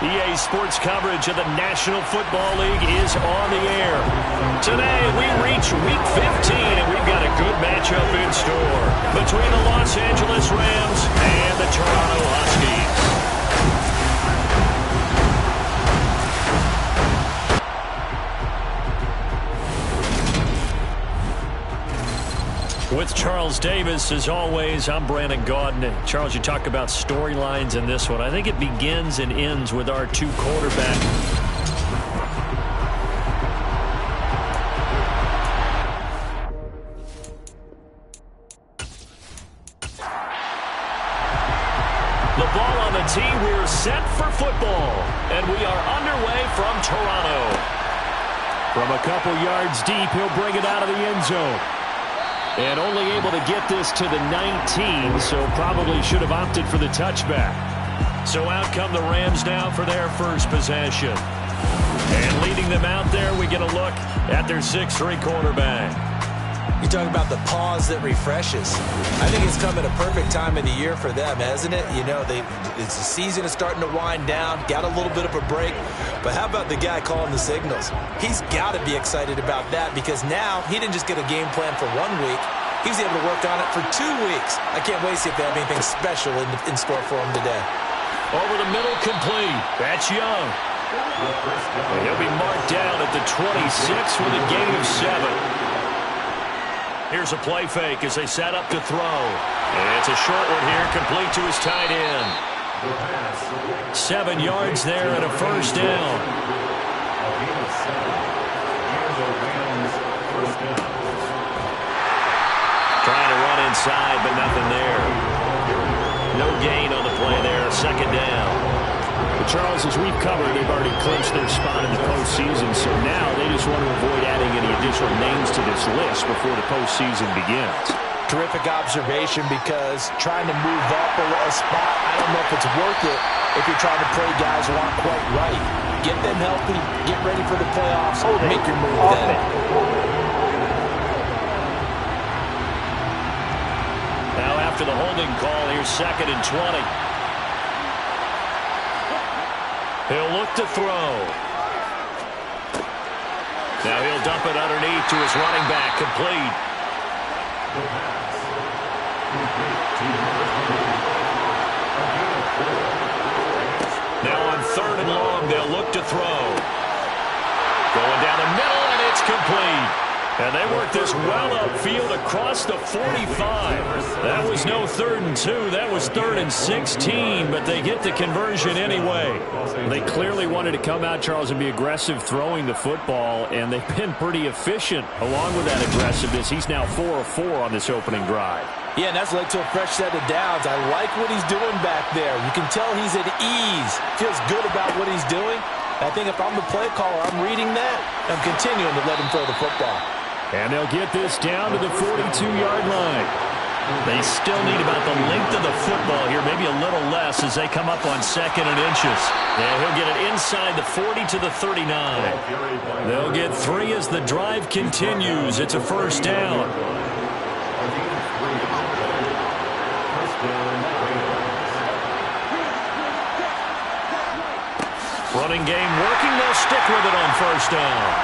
EA Sports coverage of the National Football League is on the air. Today, we reach Week 15, and we've got a good matchup in store between the Los Angeles Rams and the Toronto Huskies. With Charles Davis, as always, I'm Brandon Gaudin. Charles, you talk about storylines in this one. I think it begins and ends with our two quarterbacks. The ball on the tee. We're set for football. And we are underway from Toronto. From a couple yards deep, he'll bring it out of the end zone. And only able to get this to the 19, so probably should have opted for the touchback. So out come the Rams now for their first possession. And leading them out there, we get a look at their 6'3" quarterback. You talk about the pause that refreshes. I think it's come at a perfect time of the year for them, hasn't it? You know, it's the season is starting to wind down, got a little bit of a break. But how about the guy calling the signals? He's got to be excited about that because now he didn't just get a game plan for 1 week. He was able to work on it for 2 weeks. I can't wait to see if they have anything special in store for him today. Over the middle, complete. That's Young. And he'll be marked down at the 26 with a gain of 7. Here's a play fake as they set up to throw. And it's a short one here, complete to his tight end. 7 yards there and a first down. Trying to run inside, but nothing there. No gain on the play there, second down. Charles, as we've covered, they've already clinched their spot in the postseason, so now they just want to avoid adding any additional names to this list before the postseason begins. Terrific observation because trying to move up a spot, I don't know if it's worth it if you're trying to play guys who aren't quite right. Get them healthy, get ready for the playoffs, make your move then. Now after the holding call, here's 2nd and 20. He'll look to throw. Now he'll dump it underneath to his running back, complete. Now on 3rd and long, they'll look to throw. Going down the middle, and it's complete. And they work this well upfield across the 45. That was no 3rd and 2. That was 3rd and 16, but they get the conversion anyway. They clearly wanted to come out, Charles, and be aggressive throwing the football, and they've been pretty efficient along with that aggressiveness. He's now 4 of 4 on this opening drive. Yeah, and that's led to a fresh set of downs. I like what he's doing back there. You can tell he's at ease. Feels good about what he's doing. I think if I'm the play caller, I'm reading that. I'm continuing to let him throw the football. And they'll get this down to the 42-yard line. They still need about the length of the football here, maybe a little less as they come up on 2nd and inches. And he'll get it inside the 40 to the 39. They'll get 3 as the drive continues. It's a first down. Running game working. They'll stick with it on first down.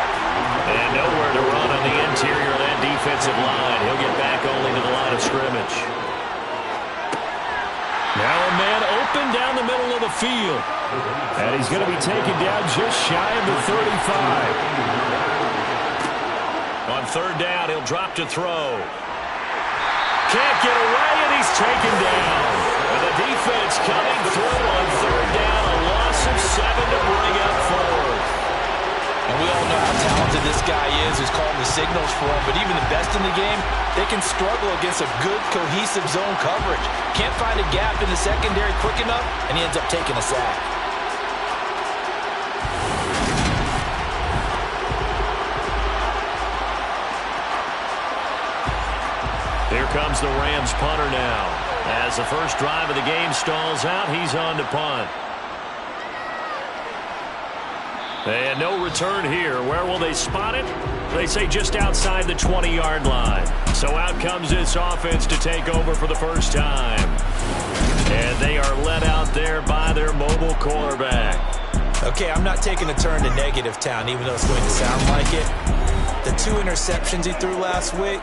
And nowhere to run on the interior of that defensive line. He'll get back only to the line of scrimmage. Now a man open down the middle of the field. And he's going to be taken down just shy of the 35. On 3rd down, he'll drop to throw. Can't get away, and he's taken down. And the defense coming through on 3rd down. A loss of 7 to bring up 4th. And we all know how talented this guy is who's calling the signals for him. But even the best in the game, they can struggle against a good, cohesive zone coverage. Can't find a gap in the secondary quick enough, and he ends up taking a sack. Here comes the Rams punter now. As the first drive of the game stalls out, he's on to punt. And no return here. Where will they spot it? They say just outside the 20-yard line. So out comes this offense to take over for the first time. And they are led out there by their mobile quarterback. Okay, I'm not taking a turn to negative town, even though it's going to sound like it. The 2 interceptions he threw last week,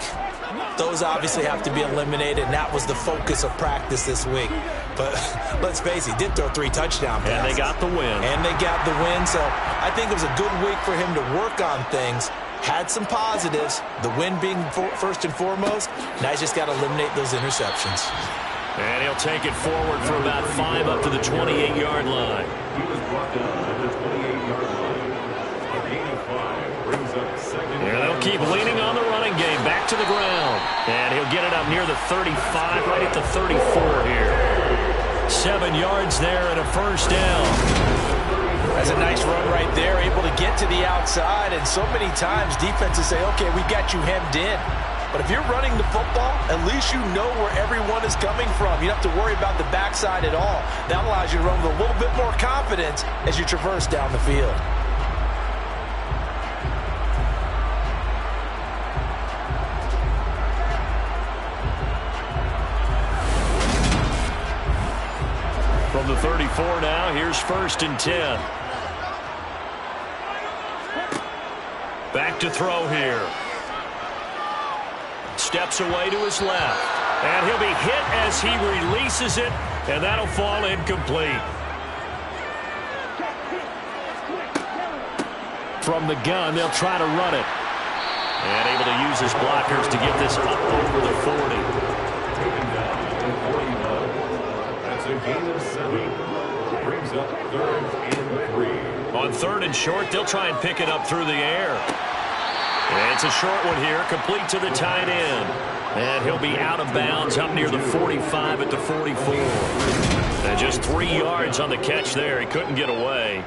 those obviously have to be eliminated, and that was the focus of practice this week. But let's face it, he did throw 3 touchdown passes. And they got the win. So I think it was a good week for him to work on things. Had some positives, the win being first and foremost. Now he's just got to eliminate those interceptions. And he'll take it forward for about 5 up to the 28-yard line. He was brought down at the 28-yard line. A gain of 5 brings up second. And they'll keep leaning on the running game. Back to the ground. And he'll get it up near the 35, right at the 34 here. 7 yards there and a first down. That's a nice run right there, able to get to the outside. And so many times defenses say, okay, we got you hemmed in. But if you're running the football, at least you know where everyone is coming from. You don't have to worry about the backside at all. That allows you to run with a little bit more confidence as you traverse down the field. From the 34 now, here's 1st and 10. Back to throw here. Steps away to his left. And he'll be hit as he releases it, and that'll fall incomplete. From the gun, they'll try to run it. And able to use his blockers to get this up over the 40. Taken down at the 41. That's a gain of 7. Brings up 3rd and 3. On 3rd and short, they'll try and pick it up through the air. And it's a short one here, complete to the tight end. And he'll be out of bounds up near the 45 at the 44. And just 3 yards on the catch there. He couldn't get away.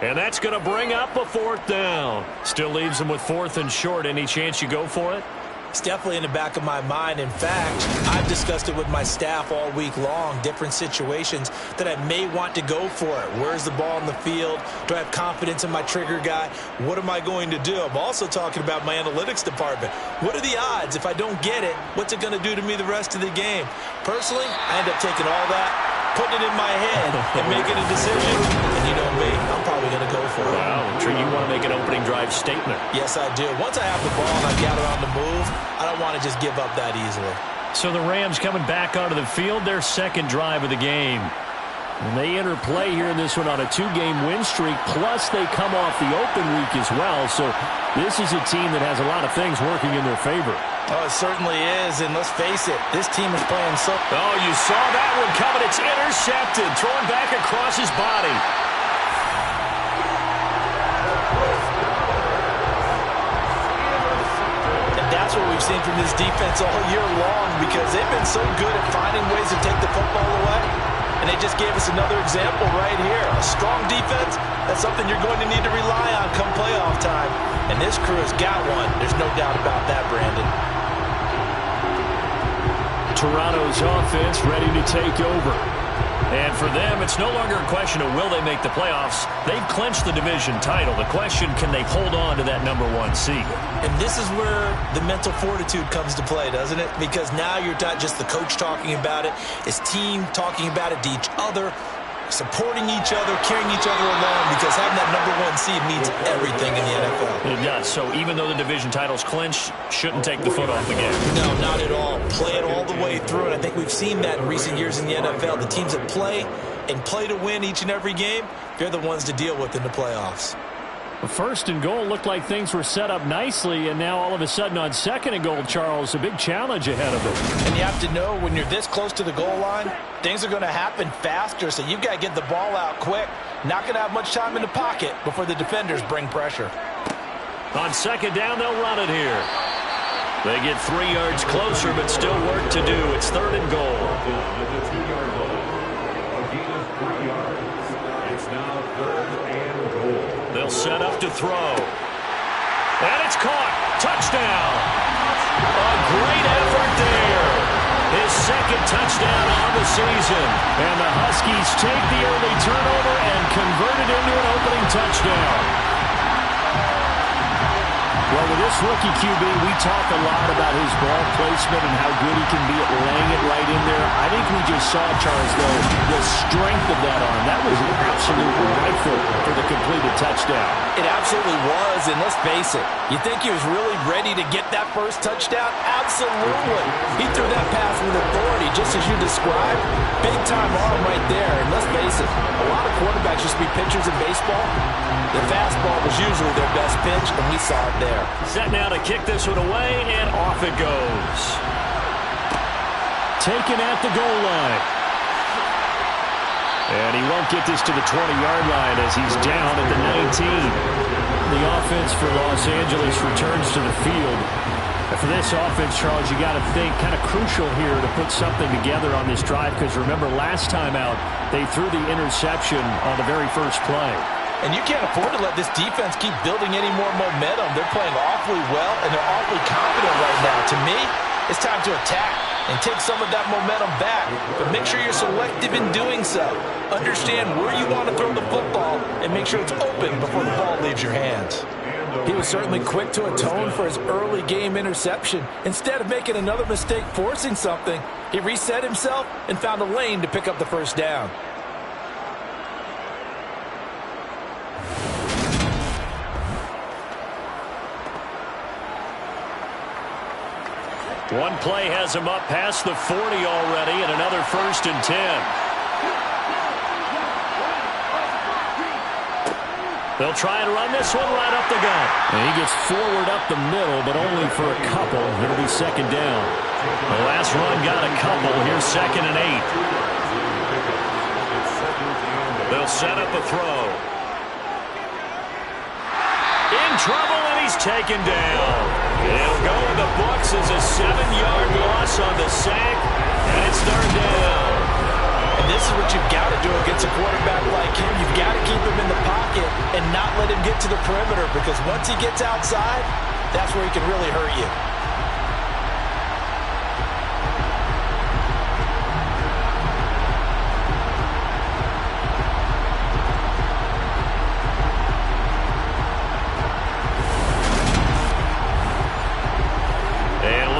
And that's going to bring up a 4th down. Still leaves him with 4th and short. Any chance you go for it? It's definitely in the back of my mind. In fact, I've discussed it with my staff all week long, different situations that I may want to go for it. Where's the ball in the field? Do I have confidence in my trigger guy? What am I going to do? I'm also talking about my analytics department. What are the odds? If I don't get it, what's it going to do to me the rest of the game? Personally, I end up taking all that, putting it in my head, and making a decision. And you know me, I'm probably going to go for it. Wow, I'm sure you want to make an opening drive statement. Yes, I do. Once I have the ball and I gather on the move, I don't want to just give up that easily. So the Rams coming back onto the field, their 2nd drive of the game. And they interplay here in this one on a 2-game win streak, plus they come off the open week as well. So this is a team that has a lot of things working in their favor. Oh, it certainly is, and let's face it, this team is playing so... Oh, you saw that one coming. It's intercepted, thrown back across his body. And that's what we've seen from this defense all year long, because they've been so good at finding ways to take the football away. And they just gave us another example right here. A strong defense, that's something you're going to need to rely on come playoff time. And this crew has got one. There's no doubt about that, Brandon. Toronto's offense ready to take over. And for them, it's no longer a question of will they make the playoffs. They've clinched the division title. The question, can they hold on to that #1 seed? And this is where the mental fortitude comes to play, doesn't it? Because now you're not just the coach talking about it. It's team talking about it to each other, supporting each other, carrying each other along, because having that #1 seed means everything in the NFL. It does. So even though the division title's clinched, shouldn't take the foot off the gas. No, not at all. Play it all the way through, and I think we've seen that in recent years in the NFL. The teams that play and play to win each and every game, they're the ones to deal with in the playoffs. The 1st and goal looked like things were set up nicely, and now all of a sudden on 2nd and goal, Charles, a big challenge ahead of it. And you have to know when you're this close to the goal line, things are going to happen faster, so you've got to get the ball out quick. Not going to have much time in the pocket before the defenders bring pressure. On 2nd down, they'll run it here. They get 3 yards closer, but still work to do. It's 3rd and goal. At the 2-yard line. A gain of 3 yards. It's now 3rd and goal. They'll set up to throw. And it's caught. Touchdown. A great effort there. His 2nd touchdown on the season. And the Huskies take the early turnover and convert it into an opening touchdown. Well, with this rookie QB, we talk a lot about his ball placement and how good he can be at laying it right in there. I think we just saw, Charles, though, the strength of that arm. That was an absolute rifle for the completed touchdown. It absolutely was, and let's face it, you think he was really ready to get that first touchdown? Absolutely. He threw that pass with authority, just as you described. Big-time arm right there, and let's face it, a lot of quarterbacks used to be pitchers in baseball. The fastball was usually their best pitch, and we saw it there. Set now to kick this one away, and off it goes. Taken at the goal line. And he won't get this to the 20-yard line as he's down at the 19. The offense for Los Angeles returns to the field. And for this offense, Charles, you got to think kind of crucial here to put something together on this drive, because remember, last time out, they threw the interception on the very first play. And you can't afford to let this defense keep building any more momentum. They're playing awfully well, and they're awfully confident right now. To me, it's time to attack and take some of that momentum back. But make sure you're selective in doing so. Understand where you want to throw the football and make sure it's open before the ball leaves your hands. He was certainly quick to atone for his early game interception. Instead of making another mistake forcing something, he reset himself and found a lane to pick up the first down. One play has him up past the 40 already, and another 1st and 10. They'll try and run this one right up the gut. And he gets forward up the middle, but only for a couple. It'll be 2nd down. The last run got a couple. Here's 2nd and 8. They'll set up a throw. In trouble, and he's taken down. It'll go in the books as a 7-yard loss on the sack, and it's 3rd down. And this is what you've got to do against a quarterback like him. You've got to keep him in the pocket and not let him get to the perimeter, because once he gets outside, that's where he can really hurt you.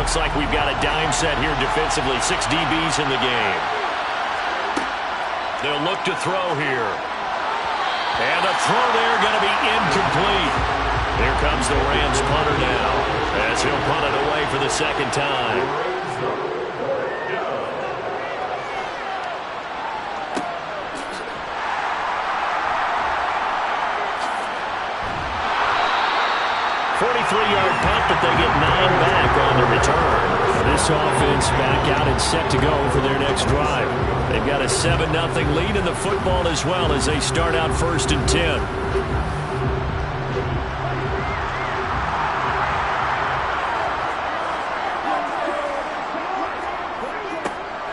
Looks like we've got a dime set here defensively. 6 DBs in the game. They'll look to throw here. And the throw there going to be incomplete. Here comes the Rams punter now, as he'll punt it away for the 2nd time. Three-yard punt, but they get 9 back on the return. This offense back out and set to go for their next drive. They've got a 7-0 lead in the football as well as they start out 1st and 10.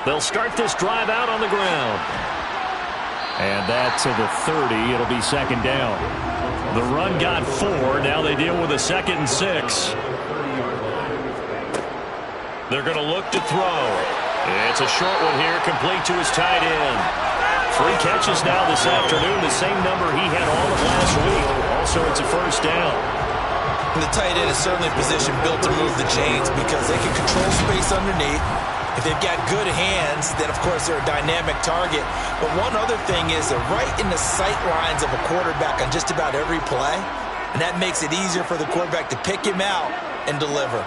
They'll start this drive out on the ground. And that to the 30. It'll be 2nd down. The run got 4. Now they deal with a 2nd and 6. They're going to look to throw. It's a short one here, complete to his tight end. 3 catches now this afternoon, the same number he had all of last week. Also, it's a 1st down. And the tight end is certainly a position built to move the chains because they can control space underneath. If they've got good hands, then, of course, they're a dynamic target. But one other thing is they're right in the sight lines of a quarterback on just about every play, and that makes it easier for the quarterback to pick him out and deliver.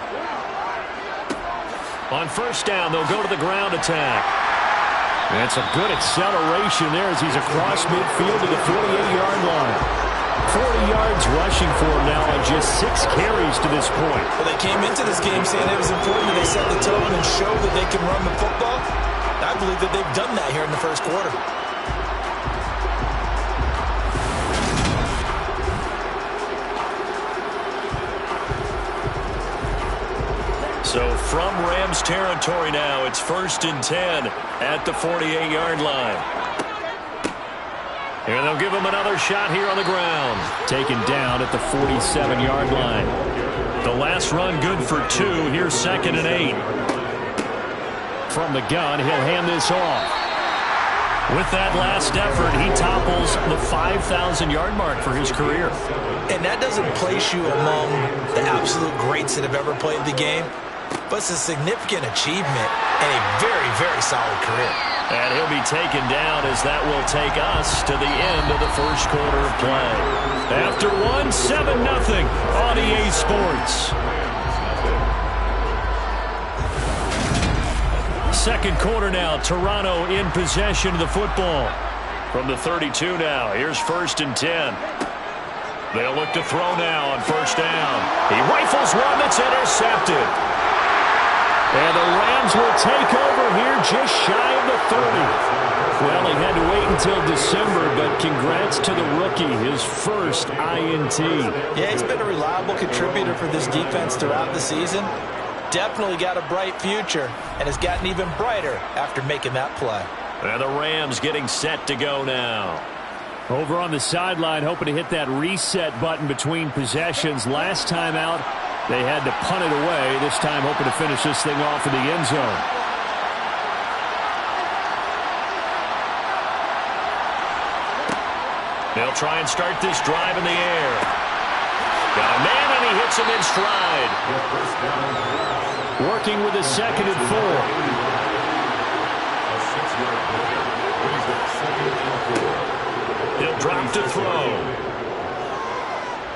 On 1st down, they'll go to the ground attack. That's a good acceleration there as he's across midfield to the 48-yard line. 40 yards rushing for him now on just 6 carries to this point. Well, they came into this game saying it was important that they set the tone and show that they can run the football. I believe that they've done that here in the 1st quarter. So from Rams territory now, it's 1st and 10 at the 48-yard line. And they'll give him another shot here on the ground. Taken down at the 47-yard line. The last run good for 2. Here's 2nd and 8. From the gun, he'll hand this off. With that last effort, he topples the 5,000-yard mark for his career. And that doesn't place you among the absolute greats that have ever played the game, but it's a significant achievement and a very, very solid career. And he'll be taken down as that will take us to the end of the first quarter of play. After one, 7-0 on EA Sports. Second quarter now, Toronto in possession of the football. From the 32 now, here's 1st and 10. They'll look to throw now on first down. He rifles one that's intercepted. And the Rams will take over here just shy of the 30. Well, he had to wait until December, but congrats to the rookie, his first INT. Yeah, he's been a reliable contributor for this defense throughout the season. Definitely got a bright future and has gotten even brighter after making that play. And the Rams getting set to go now. Over on the sideline, hoping to hit that reset button between possessions. Last time out, they had to punt it away. This time hoping to finish this thing off in the end zone. They'll try and start this drive in the air. Got a man, and he hits him in stride. Working with a 2nd and 4. He'll drop to throw.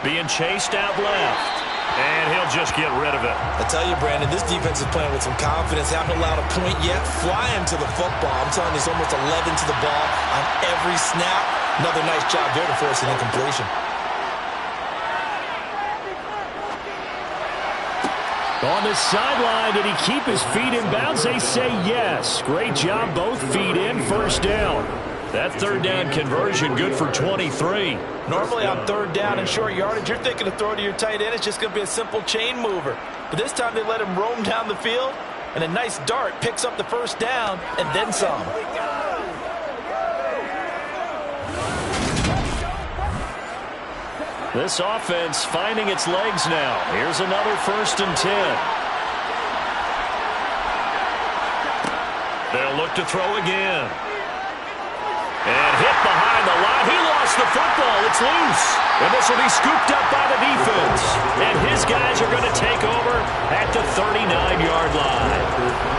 Being chased out left. And he'll just get rid of it. I tell you, Brandon, this defense is playing with some confidence. Haven't allowed a point yet. Flying to the football. I'm telling you, it's almost 11 to the ball on every snap. Another nice job there to force an incompletion. On the sideline, did he keep his feet in bounds? They say yes. Great job, both feet in, first down. That 3rd down conversion good for 23. Normally on 3rd down and short yardage, you're thinking to throw to your tight end. It's just going to be a simple chain mover. But this time they let him roam down the field, and a nice dart picks up the first down and then some. This offense finding its legs now. Here's another 1st and 10. They'll look to throw again. And hit behind the line. He lost the football. It's loose. And this will be scooped up by the defense. And his guys are going to take over at the 39-yard line.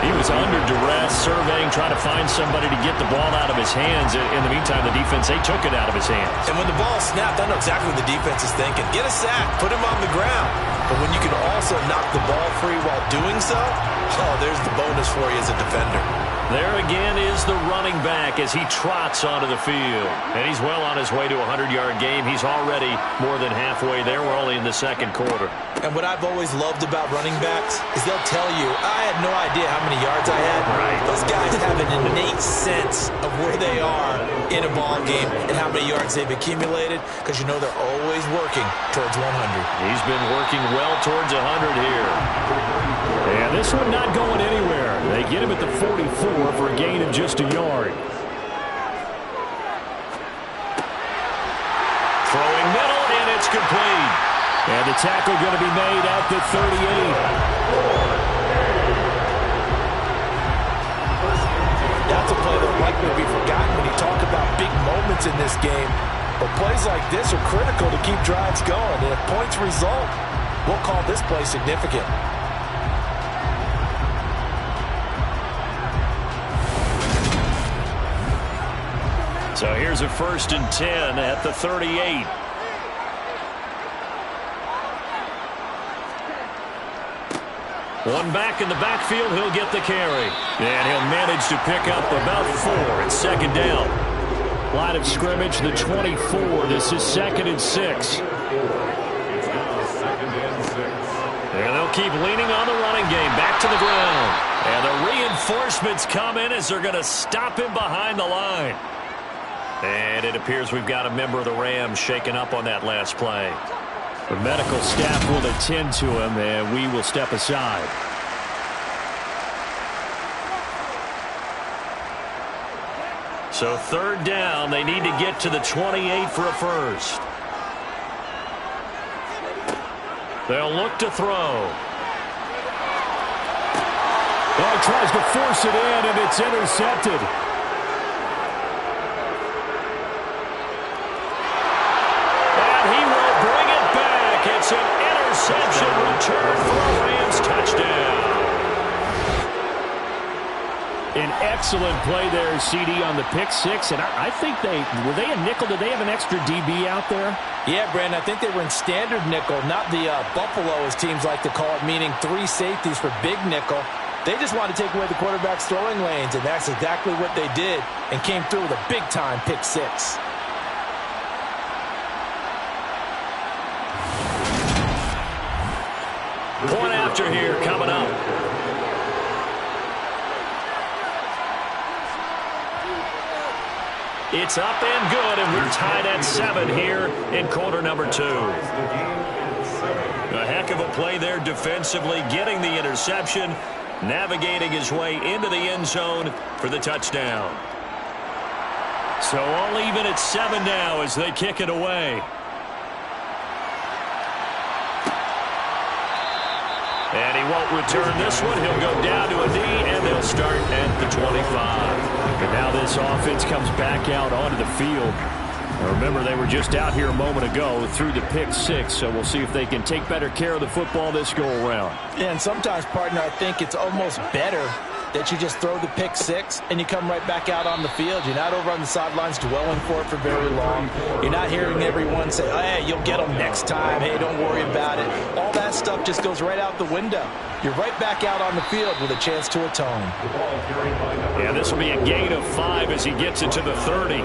He was under duress, surveying, trying to find somebody to get the ball out of his hands. In the meantime, the defense, they took it out of his hands. And when the ball snapped, I know exactly what the defense is thinking. Get a sack, put him on the ground. But when you can also knock the ball free while doing so, oh, there's the bonus for you as a defender. There again is the running back as he trots onto the field. And he's well on his way to a 100-yard game. He's already more than halfway there. We're only in the second quarter. And what I've always loved about running backs is they'll tell you, I had no idea how many yards I had. Right. Those guys have an innate sense of where they are in a ball game and how many yards they've accumulated, because you know they're always working towards 100. He's been working well towards 100 here. And this one not going anywhere. They get him at the 44 for a gain of just a yard. Throwing middle, and it's complete. And the tackle going to be made at the 38. That's a play that will likely be forgotten when you talk about big moments in this game. But plays like this are critical to keep drives going. And if points result, we'll call this play significant. So here's a 1st and 10 at the 38. One back in the backfield, he'll get the carry. And he'll manage to pick up about 4. It's 2nd down. Line of scrimmage, the 24. This is 2nd and 6. And they'll keep leaning on the running game. Back to the ground. And the reinforcements come in as they're going to stop him behind the line. And it appears we've got a member of the Rams shaken up on that last play. The medical staff will attend to him, and we will step aside. So 3rd down, they need to get to the 28 for a first. They'll look to throw. Oh, he tries to force it in, and it's intercepted. It's an interception return for a Rams touchdown. An excellent play there, CD, on the pick six. And I think were they a nickel? Did they have an extra DB out there? Yeah, Brandon, I think they were in standard nickel, not the Buffalo, as teams like to call it, meaning 3 safeties for big nickel. They just wanted to take away the quarterback's throwing lanes, and that's exactly what they did, and came through with a big-time pick six. Point after here coming up. It's up and good, and we're tied at 7 here in quarter number 2. A heck of a play there defensively, getting the interception, navigating his way into the end zone for the touchdown. So all even at 7 now as they kick it away. And he won't return this one. He'll go down to a knee, and they'll start at the 25. And now this offense comes back out onto the field. Now remember, they were just out here a moment ago through the pick six, so we'll see if they can take better care of the football this go-around. Yeah, and sometimes, partner, I think it's almost better that you just throw the pick six and you come right back out on the field. You're not over on the sidelines dwelling for it for very long. You're not hearing everyone say, oh, hey, you'll get them next time. Hey, don't worry about it. All that stuff just goes right out the window. You're right back out on the field with a chance to atone. Yeah, this will be a gain of 5 as he gets it to the 30.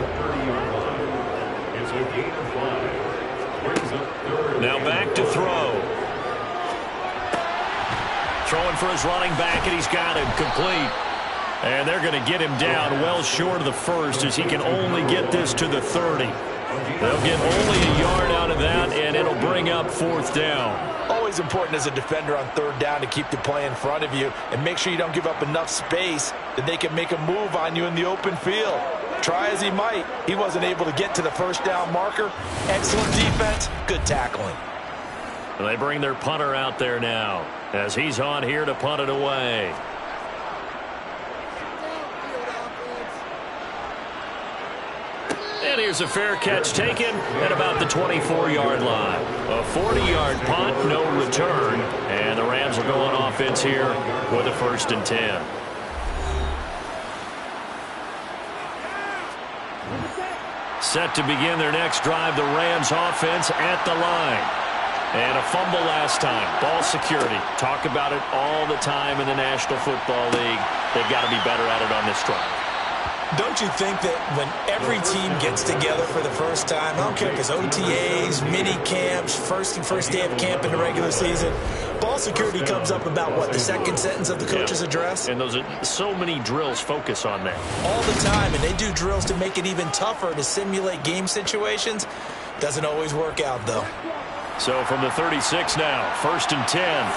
Now back to throw. Throwing for his running back, and he's got him complete. And they're going to get him down well short of the first as he can only get this to the 30. They'll get only a yard out of that, and it'll bring up 4th down. Always important as a defender on 3rd down to keep the play in front of you and make sure you don't give up enough space that they can make a move on you in the open field. Try as he might, he wasn't able to get to the 1st down marker. Excellent defense, good tackling. And they bring their punter out there now as he's on here to punt it away. And here's a fair catch taken at about the 24-yard line. A 40-yard punt, no return. And the Rams will go on offense here with a 1st and 10. Set to begin their next drive, the Rams offense at the line. And a fumble last time. Ball security. Talk about it all the time in the National Football League. They've got to be better at it on this drive. Don't you think that when every team gets together for the first time, I don't care if it's OTAs, mini camps, first day of camp in the regular season, ball security comes up about, what, the 2nd sentence of the coach's address? And those are so many drills focus on that. All the time, and they do drills to make it even tougher to simulate game situations. Doesn't always work out, though. So from the 36 now, 1st and 10.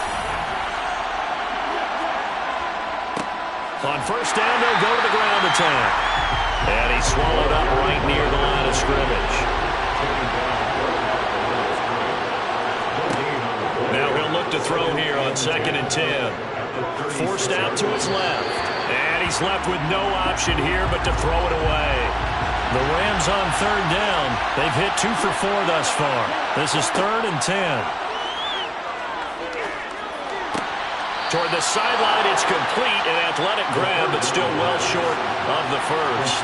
On 1st down, they'll go to the ground attack. And he's swallowed up right near the line of scrimmage. Now he'll look to throw here on 2nd and 10. Forced out to his left. And he's left with no option here but to throw it away. The Rams on 3rd down. They've hit 2 for 4 thus far. This is 3rd and 10. Toward the sideline, it's complete. An athletic grab, but still well short of the 1st.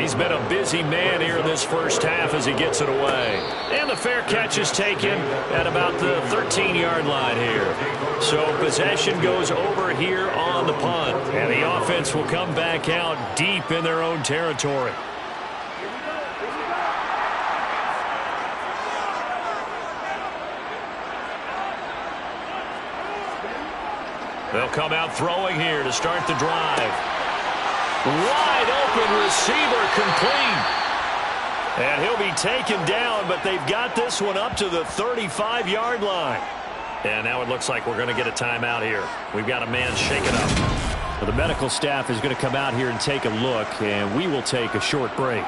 He's been a busy man here in this 1st half as he gets it away. And the fair catch is taken at about the 13-yard line here. So possession goes over here on the punt. And the offense will come back out deep in their own territory. They'll come out throwing here to start the drive. Wide open receiver complete. And he'll be taken down, but they've got this one up to the 35-yard line. And now it looks like we're going to get a timeout here. We've got a man shaken up. Well, the medical staff is going to come out here and take a look, and we will take a short break.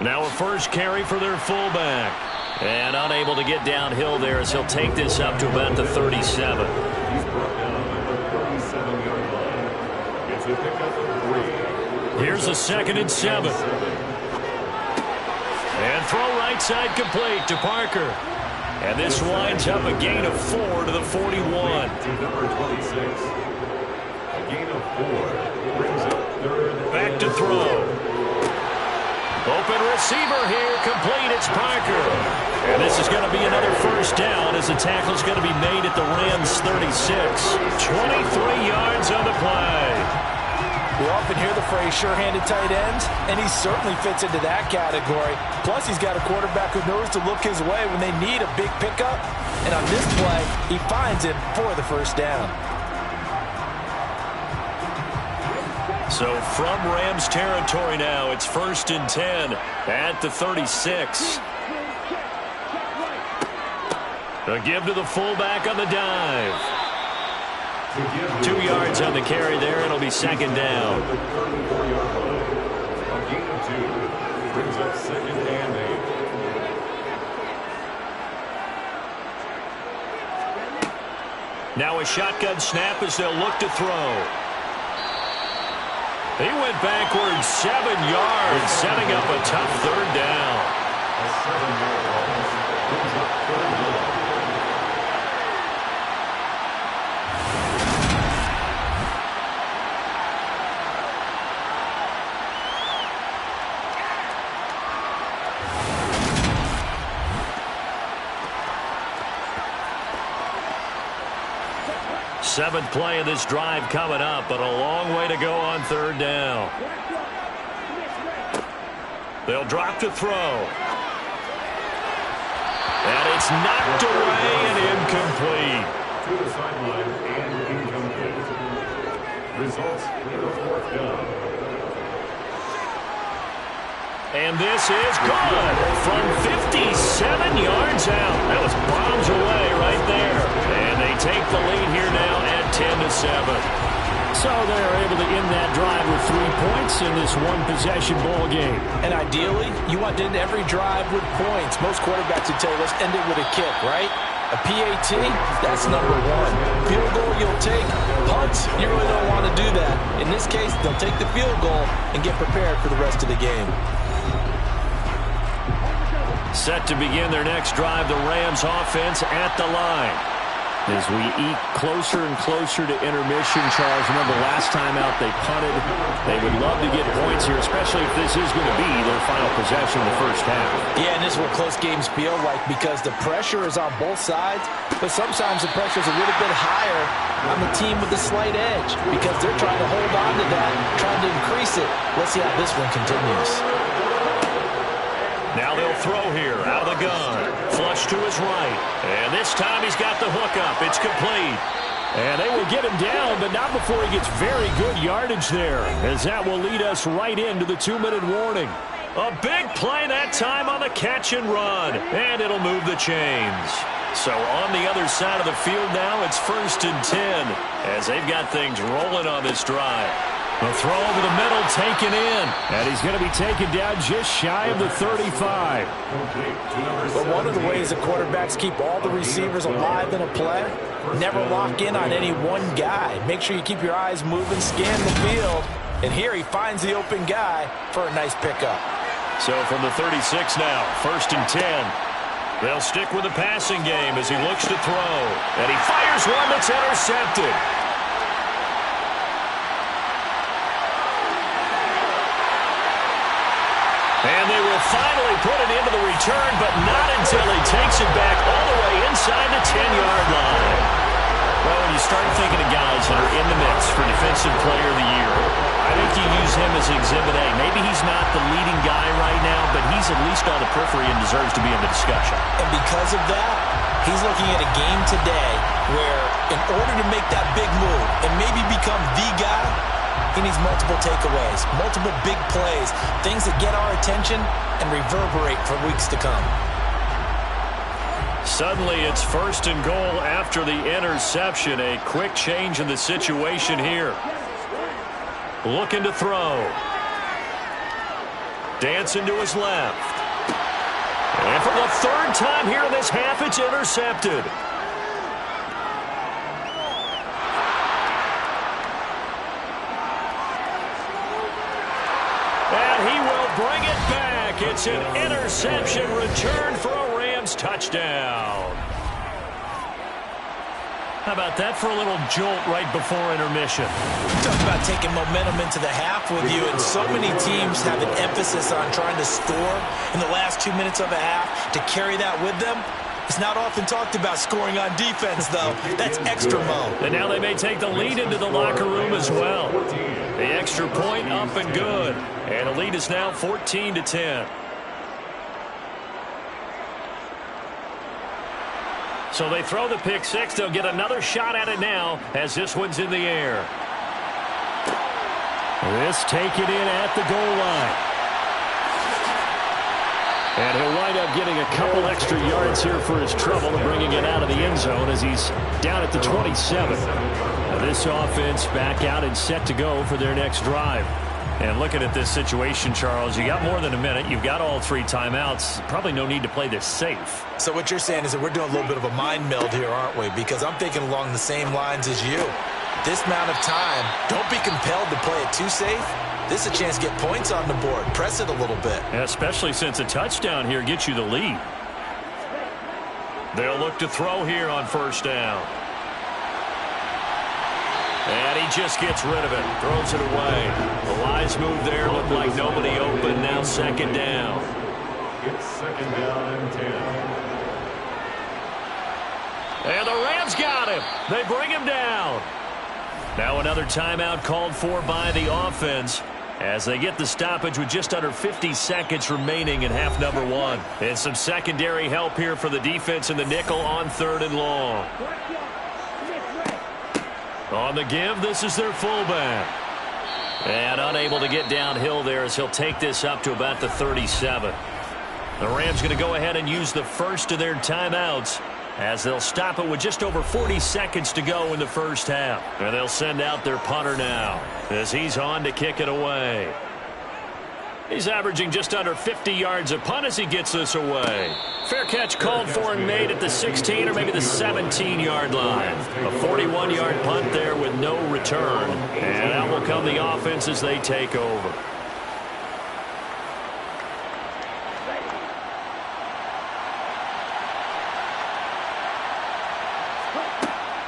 Now a first carry for their fullback. And unable to get downhill there as he'll take this up to about the 37. He's brought down at the 37-yard line. It's a pickup of 3. Here's a 2nd and 7. And throw right side complete to Parker. And this winds up a gain of 4 to the 41. To number 26. A gain of 4 brings up 3rd. Back to throw. Open receiver here, complete, it's Parker. And this is going to be another first down as the tackle is going to be made at the Rams' 36. 23 yards on the play. We often hear the phrase sure-handed tight ends, and he certainly fits into that category. Plus, he's got a quarterback who knows to look his way when they need a big pickup. And on this play, he finds it for the first down. So from Rams territory now, it's 1st and 10 at the 36. A give to the fullback on the dive. 2 yards on the carry there. It'll be 2nd down. A gain of 2 brings up 2nd and 8. Now a shotgun snap as they'll look to throw. He went backwards 7 yards, setting up a tough 3rd down. A 7-yard loss brings up 3rd down. Seventh play of this drive coming up, but a long way to go on 3rd down. They'll drop to throw. And it's knocked away and incomplete. To the sideline and incomplete. Results in a 4th down. And this is good from 57 yards out. That was bombs away right there. And they take the lead here now at 10-7. So they're able to end that drive with 3 points in this one-possession ball game. And ideally, you want to end every drive with points. Most quarterbacks would tell you, let's end it with a kick, right? A PAT, that's number 1. Field goal, you'll take. Punts, you really don't want to do that. In this case, they'll take the field goal and get prepared for the rest of the game. Set to begin their next drive, the Rams offense at the line. As we eat closer and closer to intermission, Charles, remember last time out they punted. They would love to get points here, especially if this is going to be their final possession in the first half. Yeah, and this is what close games feel like because the pressure is on both sides, but sometimes the pressure is a little bit higher on the team with the slight edge because they're trying to hold on to that, trying to increase it. Let's see how this one continues. Now they'll throw here, out of the gun. Flush to his right. And this time he's got the hook up. It's complete. And they will get him down, but not before he gets very good yardage there, as that will lead us right into the 2-minute warning. A big play that time on the catch and run. And it'll move the chains. So on the other side of the field now, it's 1st and 10 as they've got things rolling on this drive. The throw over the middle taken in. And he's going to be taken down just shy of the 35. But one of the ways that quarterbacks keep all the receivers alive in a play, never lock in on any one guy. Make sure you keep your eyes moving, scan the field. And here he finds the open guy for a nice pickup. So from the 36 now, 1st and 10. They'll stick with the passing game as he looks to throw. And he fires one that's intercepted. And they will finally put it into the return, but not until he takes it back all the way inside the 10-yard line. Well, when you start thinking of guys that are in the mix for Defensive Player of the Year, I think you use him as Exhibit A. Maybe he's not the leading guy right now, but he's at least on the periphery and deserves to be in the discussion. And because of that, he's looking at a game today where in order to make that big move and maybe become the guy, he needs multiple takeaways, multiple big plays, things that get our attention and reverberate for weeks to come. Suddenly it's 1st and goal after the interception. A quick change in the situation here. Looking to throw. Dancing to his left. And for the third time here in this half, it's intercepted. And he will bring it back. It's an interception return for a Rams touchdown. How about that for a little jolt right before intermission? Talk about taking momentum into the half with you, and so many teams have an emphasis on trying to score in the last 2 minutes of a half to carry that with them. It's not often talked about scoring on defense, though. That's extra mo. And now they may take the lead into the locker room as well. The extra point up and good. And the lead is now 14-10. So they throw the pick six. They'll get another shot at it now as this one's in the air. This taken in at the goal line. And he'll wind up getting a couple extra yards here for his trouble, bringing it out of the end zone as he's down at the 27. Now this offense back out and set to go for their next drive. And looking at this situation, Charles, you got more than a minute. You've got all 3 timeouts. Probably no need to play this safe. So what you're saying is that we're doing a little bit of a mind meld here, aren't we? Because I'm thinking along the same lines as you. This amount of time, don't be compelled to play it too safe. This is a chance to get points on the board. Press it a little bit. Yeah, especially since a touchdown here gets you the lead. They'll look to throw here on first down. And he just gets rid of it. Throws it away. The wise move there. Looked like nobody open. Now second down. It's second down and 10. And the Rams got him. They bring him down. Now another timeout called for by the offense as they get the stoppage with just under 50 seconds remaining in half number 1. And some secondary help here for the defense in the nickel on 3rd and long. On the give, this is their fullback. And unable to get downhill there as he'll take this up to about the 37. The Rams going to go ahead and use the first of their timeouts as they'll stop it with just over 40 seconds to go in the first half. And they'll send out their punter now as he's on to kick it away. He's averaging just under 50 yards a punt as he gets this away. Fair catch called for and made at the 16 or maybe the 17-yard line. A 41-yard punt there with no return. And out will come the offense as they take over.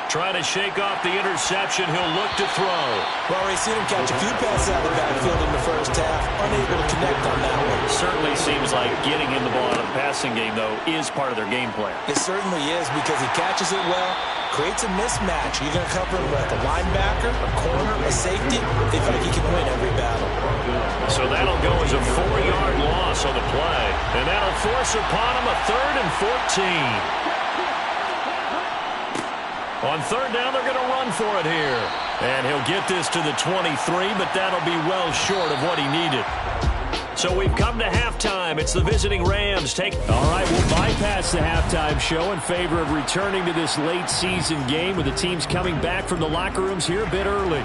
Trying to shake off the interception. He'll look to throw. Well, we've seen him catch a few passes out of the backfield in the first half. Unable to connect on that one. Certainly seems like getting him the ball out of the passing game, though, is part of their game plan. It certainly is because he catches it well, creates a mismatch. You're going to cover him with a linebacker, a corner, a safety. They feel like he can win every battle. So that'll go as a 4-yard loss on the play. And that'll force upon him a 3rd and 14. On 3rd down, they're going to run for it here. And he'll get this to the 23, but that'll be well short of what he needed. So we've come to halftime. It's the visiting Rams take. All right, we'll bypass the halftime show in favor of returning to this late season game with the teams coming back from the locker rooms here a bit early.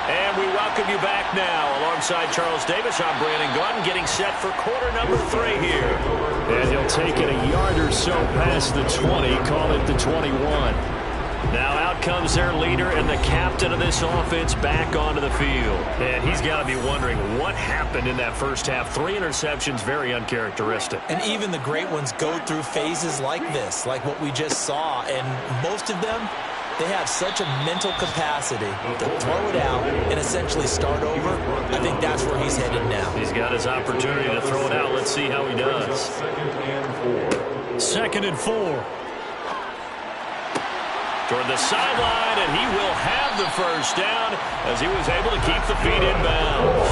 And we welcome you back now. Alongside Charles Davis, I'm Brandon Gaudin, getting set for quarter number 3 here. And he'll take it a yard or so past the 20, call it the 21. Now out comes their leader and the captain of this offense back onto the field. And he's got to be wondering what happened in that first half. 3 interceptions, very uncharacteristic. And even the great ones go through phases like this, like what we just saw. And most of them, they have such a mental capacity to throw it out and essentially start over. I think that's where he's headed now. He's got his opportunity to throw it out. Let's see how he does. 2nd and 4. Toward the sideline, and he will have the first down as he was able to keep the feet in bounds.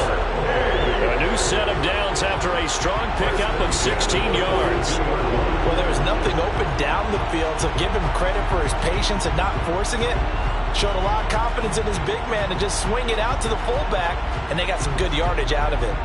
A new set of downs after a strong pickup of 16 yards. Well, there was nothing open down the field, so give him credit for his patience and not forcing it. Showed a lot of confidence in his big man to just swing it out to the fullback, and they got some good yardage out of it.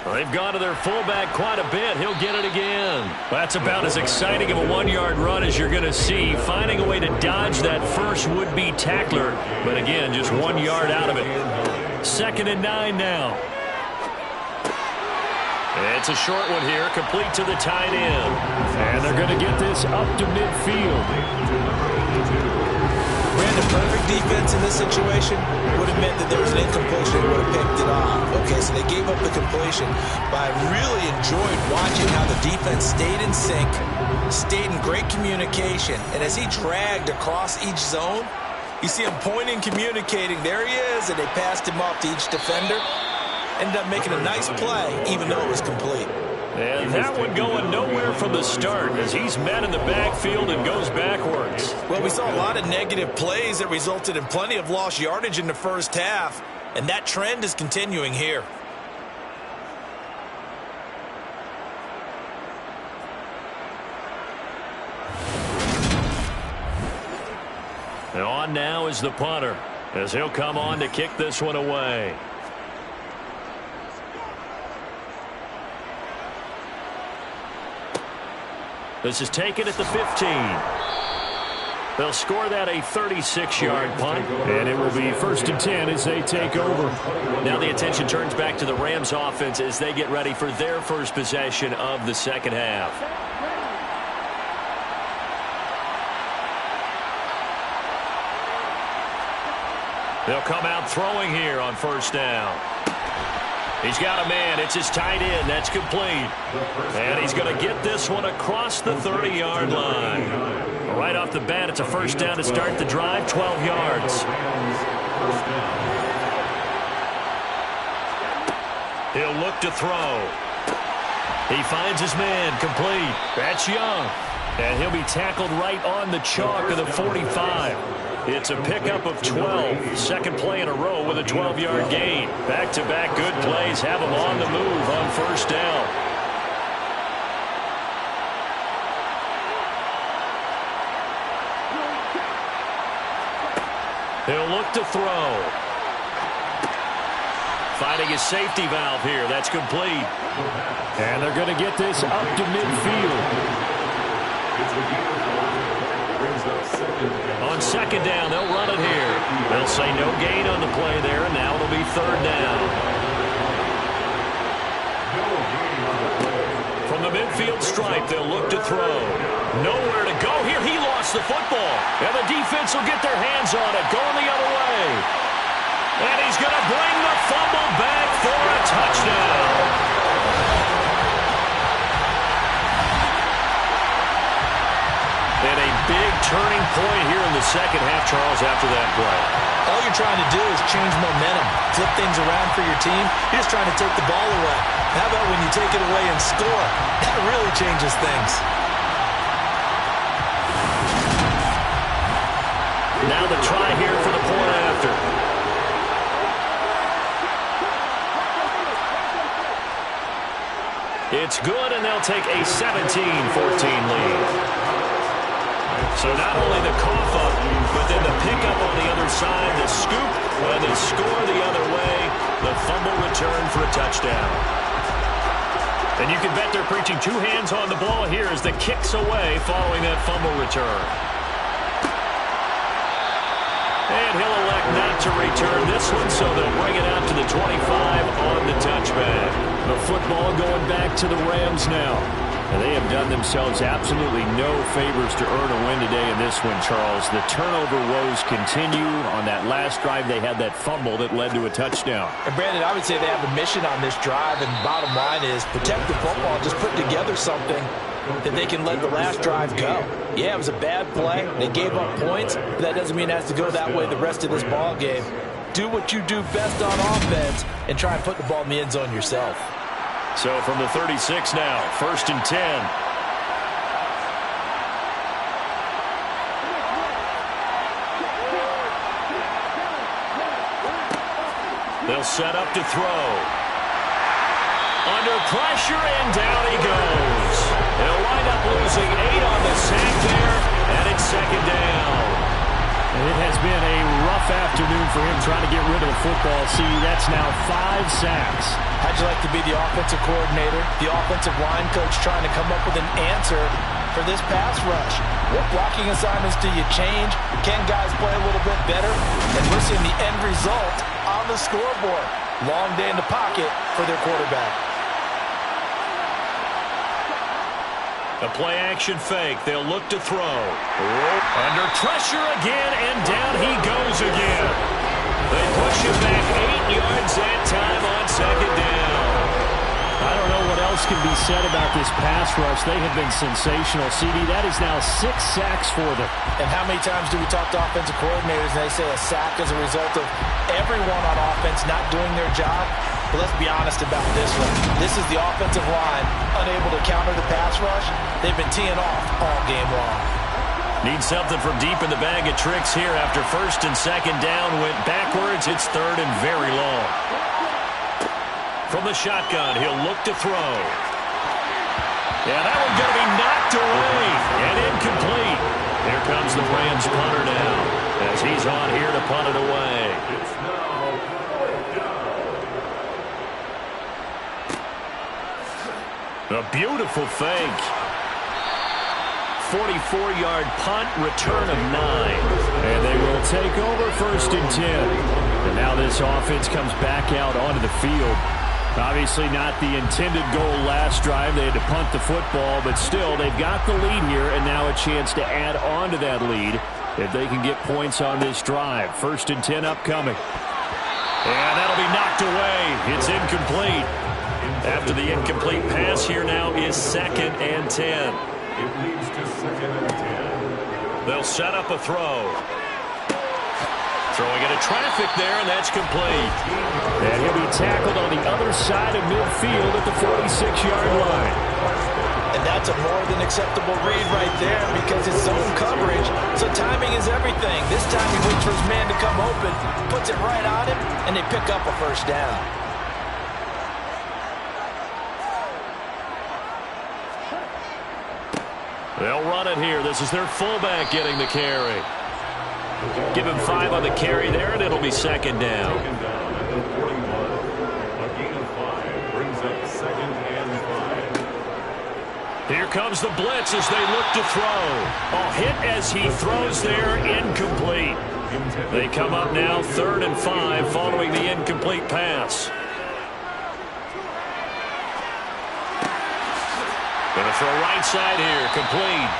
They've gone to their fullback quite a bit. He'll get it again. That's about as exciting of a 1-yard run as you're going to see, finding a way to dodge that first would-be tackler. But again, just 1 yard out of it. 2nd and 9 now. It's a short one here, complete to the tight end. And they're going to get this up to midfield. Brandon, perfect defense in this situation would have meant that there was an incompletion. They would have picked it off. Okay, so they gave up the completion. But I really enjoyed watching how the defense stayed in sync, stayed in great communication. And as he dragged across each zone, you see him pointing, communicating. There he is, and they passed him off to each defender. Ended up making a nice play, even though it was complete. And that one going nowhere from the start as he's met in the backfield and goes backwards. Well, we saw a lot of negative plays that resulted in plenty of lost yardage in the first half, and that trend is continuing here. And on now is the punter as he'll come on to kick this one away. This is taken at the 15. They'll score that a 36-yard punt. And it will be 1st and 10 as they take over. Now the attention turns back to the Rams offense as they get ready for their first possession of the second half. They'll come out throwing here on 1st down. He's got a man. It's his tight end. That's complete. And he's going to get this one across the 30-yard line. Right off the bat, it's a 1st down to start the drive, 12 yards. He'll look to throw. He finds his man, complete. That's Young. And he'll be tackled right on the chalk of the 45. It's a pickup of 12. Second play in a row with a 12-yard gain. Back-to-back good plays have him on the move on 1st down. He'll look to throw. Finding his safety valve here. That's complete. And they're going to get this up to midfield. On 2nd down, they'll run it here. They'll say no gain on the play there, and now it'll be 3rd down. From the midfield stripe, they'll look to throw. Nowhere to go here. He lost the football. And the defense will get their hands on it, going the other way. And he's going to bring the fumble back for a touchdown. And a big turning point here in the second half, Charles, after that play. All you're trying to do is change momentum, flip things around for your team. You're just trying to take the ball away. How about when you take it away and score? That really changes things. Now the try here for the point after. It's good, and they'll take a 17-14 lead. So not only the cough up, but then the pickup on the other side, the scoop, and the score the other way, the fumble return for a touchdown. And you can bet they're preaching 2 hands on the ball here as the kick's away following that fumble return. And he'll elect not to return this one, so they'll bring it out to the 25 on the touchback. The football going back to the Rams now. And they have done themselves absolutely no favors to earn a win today in this one, Charles. The turnover woes continue. On that last drive, they had that fumble that led to a touchdown. And Brandon, I would say they have a mission on this drive, and bottom line is protect the football. Just put together something that they can let the last drive go. Yeah, it was a bad play. They gave up points, but that doesn't mean it has to go that way the rest of this ball game. Do what you do best on offense and try and put the ball in the end zone yourself. So from the 36 now, 1st and 10. They'll set up to throw. Under pressure, and down he goes. They'll wind up losing 8 on the sack there, and it's 2nd down. It has been a rough afternoon for him trying to get rid of the football. See, that's now 5 sacks. How'd you like to be the offensive coordinator, the offensive line coach trying to come up with an answer for this pass rush? What blocking assignments do you change? Can guys play a little bit better? And we're seeing the end result on the scoreboard. Long day in the pocket for their quarterback. A play-action fake. They'll look to throw. Under pressure again, and down he goes again. They push him back 8 yards that time on second down. I don't know what else can be said about this pass rush. They have been sensational. CD, that is now 6 sacks for them. And how many times do we talk to offensive coordinators and they say a sack is a result of everyone on offense not doing their job? But let's be honest about this one. This is the offensive line unable to counter the pass rush. They've been teeing off all game long. Need something from deep in the bag of tricks here after first and second down went backwards. It's third and very long. From the shotgun, he'll look to throw. Yeah, that one's going to be knocked away and incomplete. Here comes the Rams punter now as he's on here to punt it away. It's now fourth down. A beautiful fake. 44-yard punt, return of 9. And they will take over first and 10. And now this offense comes back out onto the field. Obviously not the intended goal last drive. They had to punt the football, but still they've got the lead here and now a chance to add on to that lead if they can get points on this drive. First and 10 upcoming. And that'll be knocked away. It's incomplete. After the incomplete pass, here now is second and 10. It leads to second and 10. They'll set up a throw. Throwing into traffic there, and that's complete. And he'll be tackled on the other side of midfield at the 46-yard line. And that's a more than acceptable read right there because it's zone coverage, so timing is everything. This time he waits for his man to come open, puts it right on him, and they pick up a first down. They'll run it here. This is their fullback getting the carry. Give him 5 on the carry there, and it'll be second down. Second down at the 41. A gain of 5 brings up second and 5. Here comes the blitz as they look to throw. A hit as he throws there, incomplete. They come up now third and 5 following the incomplete pass. Going to throw right side here, complete.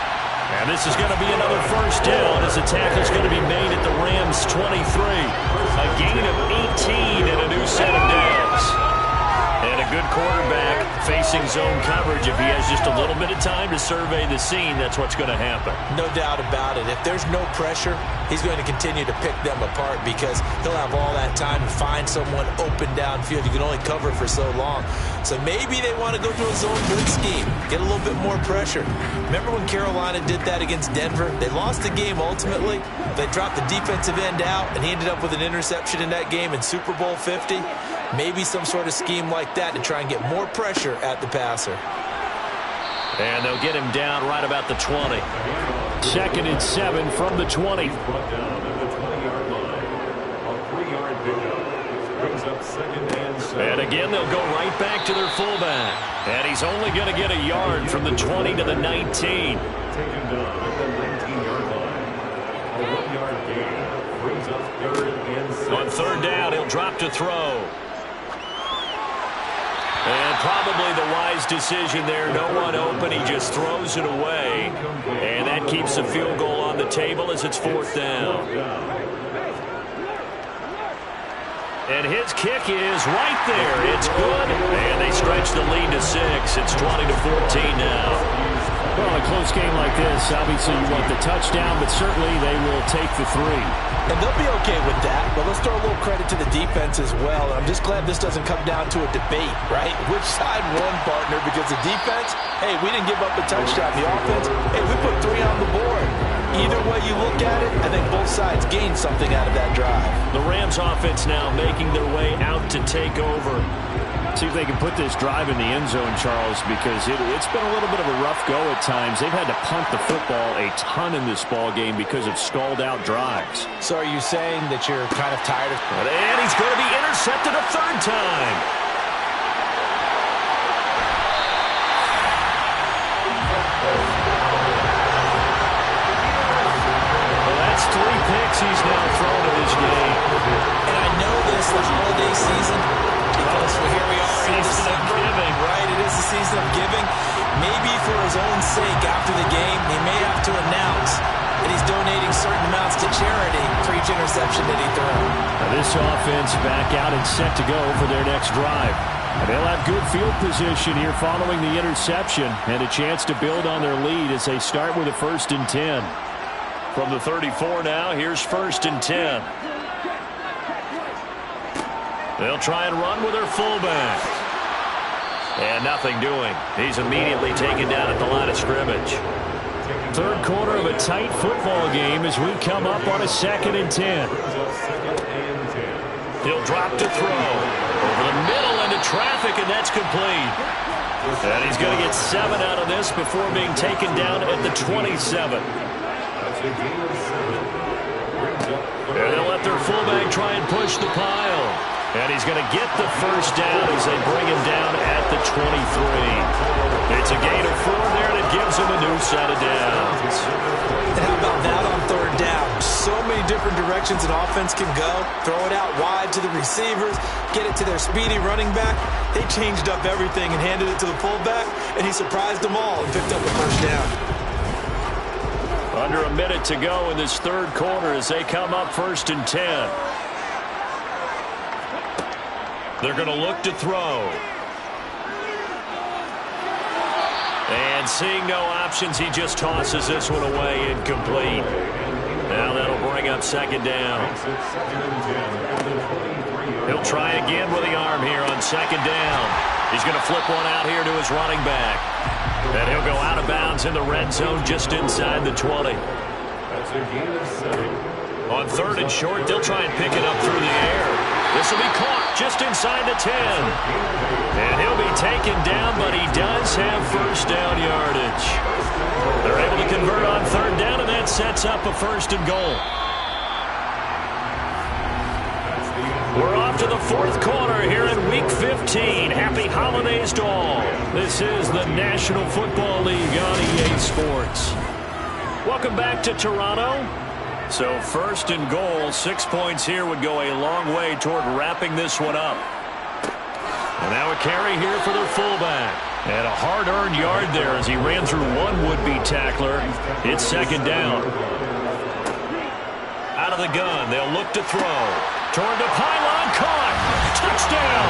And this is going to be another first down as the tackle's going to be made at the Rams' 23. A gain of 18 and a new set of downs. And a good quarterback facing zone coverage. If he has just a little bit of time to survey the scene, that's what's going to happen. No doubt about it. If there's no pressure, he's going to continue to pick them apart because he'll have all that time to find someone open downfield. You can only cover for so long. So maybe they want to go to a zone blitz scheme, get a little bit more pressure. Remember when Carolina did that against Denver? They lost the game ultimately. They dropped the defensive end out, and he ended up with an interception in that game in Super Bowl 50. Maybe some sort of scheme like that to try and get more pressure at the passer. And they'll get him down right about the 20. Second and 7 from the 20. Brought down at the 20-yard line. A 3-yard pickup brings up second and 7. And again, they'll go right back to their fullback. And he's only going to get a yard from the 20 to the 19. Taken down at the 19-yard line. A 1-yard gain brings up third and 6. On third down, he'll drop to throw. And probably the wise decision there. No one open. He just throws it away. And that keeps the field goal on the table as it's fourth down. And his kick is right there. It's good. And they stretch the lead to 6. It's 20-14 now. Well, a close game like this, obviously you want the touchdown, but certainly they will take the 3. And they'll be okay with that, but let's throw a little credit to the defense as well. I'm just glad this doesn't come down to a debate, right? Which side won, partner? Because the defense, hey, we didn't give up a touchdown. The offense, hey, we put 3 on the board. Either way you look at it, I think both sides gained something out of that drive. The Rams offense now making their way out to take over. See if they can put this drive in the end zone, Charles, because it's been a little bit of a rough go at times. They've had to punt the football a ton in this ball game because of stalled-out drives. So are you saying that you're kind of tired of... And he's going to be intercepted a third time. Well, that's 3 picks he's now thrown in this game. And I know this, the holiday season, because here we are in December, right? It is the season of giving. Maybe for his own sake after the game, he may have to announce that he's donating certain amounts to charity for each interception that he throws. Now this offense back out and set to go for their next drive. And they'll have good field position here following the interception and a chance to build on their lead as they start with a 1st and 10. From the 34 now, here's 1st and 10. They'll try and run with their fullback. And nothing doing. He's immediately taken down at the line of scrimmage. Third quarter of a tight football game as we come up on a 2nd and 10. He'll drop to throw. Over the middle into traffic, and that's complete. And he's going to get 7 out of this before being taken down at the 27. And they'll let their fullback try and push the pile. And he's going to get the 1st down as they bring him down at the 23. It's a gain of 4 there, and it gives him a new set of downs. And how about that on 3rd down? So many different directions an offense can go. Throw it out wide to the receivers, get it to their speedy running back. They changed up everything and handed it to the fullback, and he surprised them all and picked up a 1st down. Under a minute to go in this 3rd quarter as they come up 1st and 10. They're going to look to throw. And seeing no options, he just tosses this one away, incomplete. Now that'll bring up 2nd down. He'll try again with the arm here on 2nd down. He's going to flip one out here to his running back. And he'll go out of bounds in the red zone just inside the 20. That's a gain of 7. On 3rd and short, they'll try and pick it up through the air. This will be caught just inside the 10. And he'll be taken down, but he does have 1st down yardage. They're able to convert on 3rd down, and that sets up a 1st and goal. We're off to the 4th quarter here in Week 15. Happy holidays to all. This is the National Football League on EA Sports. Welcome back to Toronto. So 1st and goal, 6 points here would go a long way toward wrapping this one up. And now a carry here for their fullback. And a hard-earned yard there as he ran through one would-be tackler. It's 2nd down. Out of the gun, they'll look to throw. Toward the pylon, caught. Touchdown.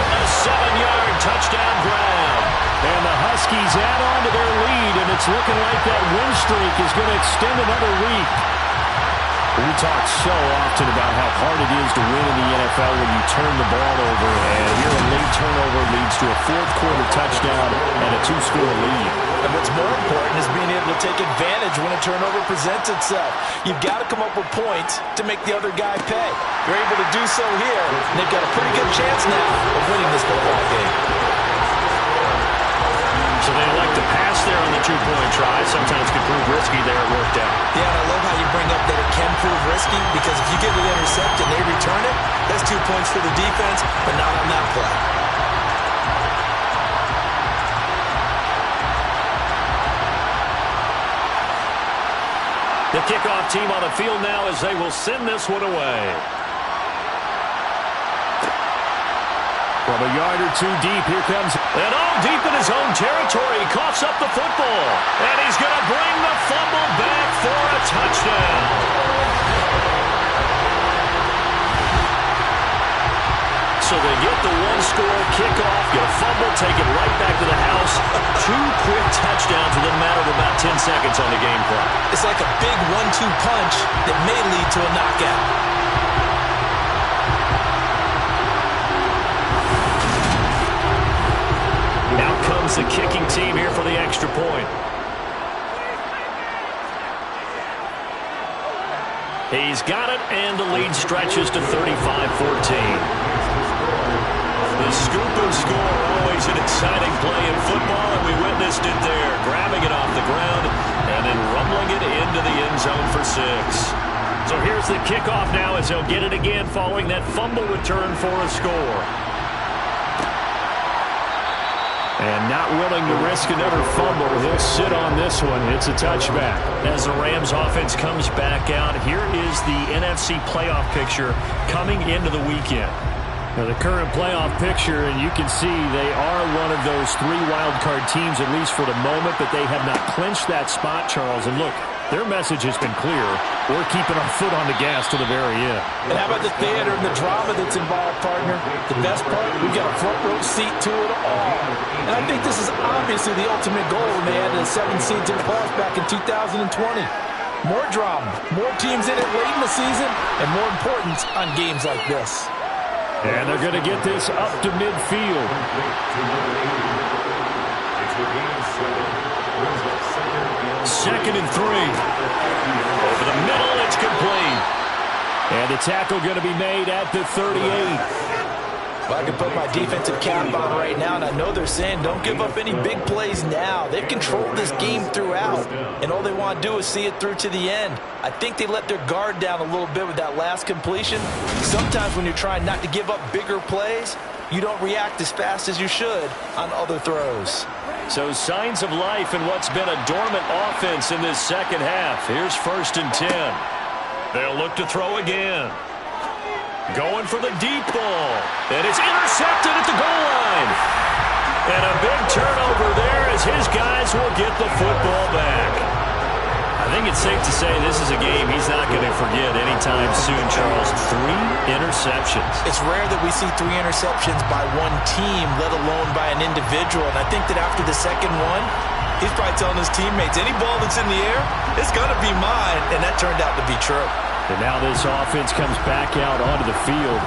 A 7-yard touchdown grab. And the Huskies add on to their lead, and it's looking like that win streak is going to extend another week. We talk so often about how hard it is to win in the NFL when you turn the ball over, and here a late turnover leads to a 4th quarter touchdown and a 2-score lead. And what's more important is being able to take advantage when a turnover presents itself. You've got to come up with points to make the other guy pay. They're able to do so here, and they've got a pretty good chance now of winning this football game. So they elect to pass there on the 2-point try. Sometimes can prove risky there. It worked out. Yeah, and I love how you bring up that it can prove risky, because if you get it intercepted and they return it, that's 2 points for the defense, but not on that play. The kickoff team on the field now as they will send this one away. From a yard or 2 deep, here comes... And all deep in his own territory, he coughs up the football. And he's going to bring the fumble back for a touchdown. So they get the 1-score kickoff, get a fumble, take it right back to the house. 2 quick touchdowns within a matter of about 10 seconds on the game clock. It's like a big 1-2 punch that may lead to a knockout. Out comes the kicking team here for the extra point. He's got it, and the lead stretches to 35-14. The scoop and score, always an exciting play in football, and we witnessed it there, grabbing it off the ground and then rumbling it into the end zone for 6. So here's the kickoff now as they'll get it again following that fumble return for a score. And not willing to risk another fumble. He'll sit on this one. It's a touchback. As the Rams offense comes back out, here is the NFC playoff picture coming into the weekend. Now the current playoff picture, and you can see they are one of those 3 wild card teams, at least for the moment, but they have not clinched that spot, Charles. And look, their message has been clear. We're keeping our foot on the gas to the very end. And how about the theater and the drama that's involved, partner? The best part, we've got a front row seat to it all. And I think this is obviously the ultimate goal when they added a 7 seed to the playoffs back in 2020. More drama, more teams in it late in the season, and more importance on games like this. And they're going to get this up to midfield. Second and 3. Over the middle, it's complete. And the tackle going to be made at the 38. Well, I can put my defensive cap on right now, and I know they're saying don't give up any big plays now. They've controlled this game throughout, and all they want to do is see it through to the end. I think they let their guard down a little bit with that last completion. Sometimes when you're trying not to give up bigger plays, you don't react as fast as you should on other throws. So signs of life in what's been a dormant offense in this second half. Here's 1st and 10. They'll look to throw again. Going for the deep ball. And it's intercepted at the goal line. And a big turnover there as his guys will get the football back. I think it's safe to say this is a game he's not going to forget anytime soon, Charles. 3 interceptions. It's rare that we see 3 interceptions by one team, let alone by an individual. And I think that after the second one, he's probably telling his teammates, any ball that's in the air, it's going to be mine. And that turned out to be true. And now this offense comes back out onto the field.